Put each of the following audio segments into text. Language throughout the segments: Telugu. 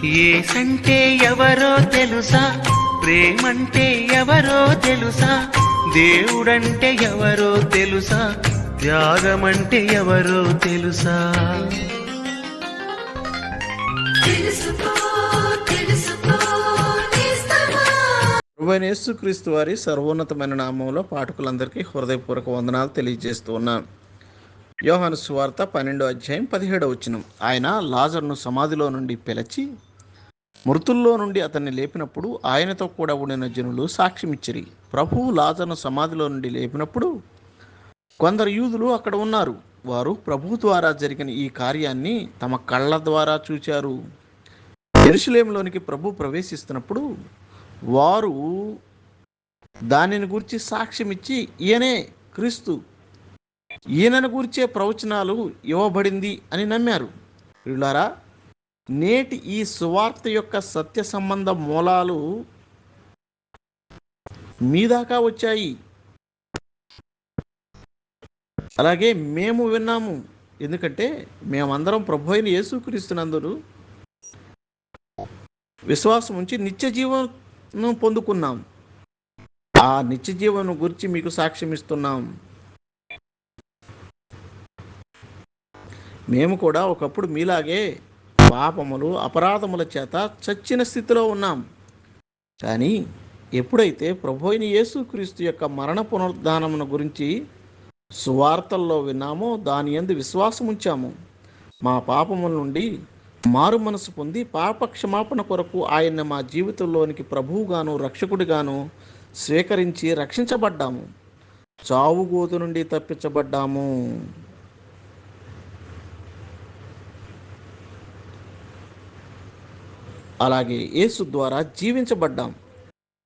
యేసంటే ఎవరో తెలుసా, ప్రేమంటే ఎవరో తెలుసా, దేవుడంటే ఎవరో తెలుసా, త్యాగమంటే ఎవరో తెలుసా. ప్రభువైన యేసుక్రీస్తు వారి సర్వోన్నతమైన నామంలో పాఠకులందరికీ హృదయపూర్వక వందనాలు తెలియజేస్తూ ఉన్నాను. యోహాను సువార్త 12వ అధ్యాయం 17వ వచనం. ఆయన లాజరును సమాధిలో నుండి పిలిచి మృతుల్లో నుండి అతన్ని లేపినప్పుడు ఆయనతో కూడా ఉండిన జనులు సాక్ష్యమిచ్చిరి. ప్రభువు లాజరును సమాధిలో నుండి లేపినప్పుడు కొందరు యూదులు అక్కడ ఉన్నారు. వారు ప్రభువు ద్వారా జరిగిన ఈ కార్యాన్ని తమ కళ్ళ ద్వారా చూచారు. యెరూషలేములోనికి ప్రభు ప్రవేశిస్తున్నప్పుడు వారు దానిని గురించి సాక్ష్యమిచ్చి ఈయనే క్రీస్తు, ఈయనను గురించే ప్రవచనాలు ఇవ్వబడింది అని నమ్మారు. వీళ్ళారా, నేటి ఈ సువార్త యొక్క సత్య సంబంధ మూలాలు మీ దాకా వచ్చాయి. అలాగే మేము విన్నాము. ఎందుకంటే మేమందరం ప్రభు అయిన యేసుక్రీస్తునందు విశ్వాసం ఉంచి నిత్య జీవనం పొందుకున్నాం. ఆ నిత్య జీవనం గురించి మీకు సాక్ష్యం ఇస్తున్నాం. మేము కూడా ఒకప్పుడు మీలాగే పాపములు అపరాధముల చేత చచ్చిన స్థితిలో ఉన్నాం. కానీ ఎప్పుడైతే ప్రభు అయిన యేసుక్రీస్తు యొక్క మరణ పునరుద్ధానమును గురించి సువార్తల్లో విన్నామో, దాని యందు విశ్వాసం ఉంచాము, మా పాపముల నుండి మారు మనసు పొంది పాప క్షమాపణ కొరకు ఆయన్ని మా జీవితంలోనికి ప్రభువుగాను రక్షకుడిగాను స్వీకరించి రక్షించబడ్డాము. చావుగోతు నుండి తప్పించబడ్డాము. అలాగే యేసు ద్వారా జీవించబడ్డాం.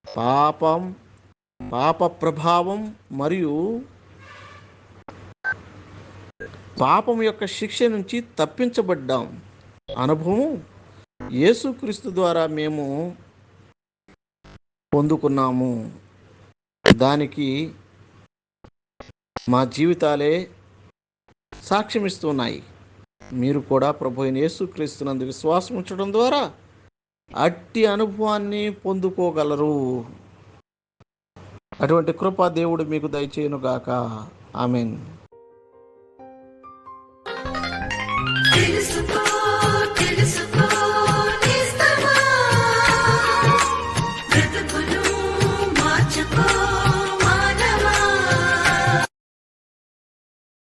పాప ప్రభావం మరియు పాపం యొక్క శిక్ష నుంచి తప్పించబడ్డాం. అనుభవం యేసుక్రీస్తు ద్వారా మేము పొందుకున్నాము. దానికి మా జీవితాలే సాక్ష్యమిస్తున్నాయి. మీరు కూడా ప్రభు అయిన యేసుక్రీస్తునందు విశ్వాసం ఉంచడం ద్వారా అట్టి అనుభవాన్ని పొందుకోగలరు. అటువంటి కృప దేవుడు మీకు దయచేయునుగాక. ఆమేన్.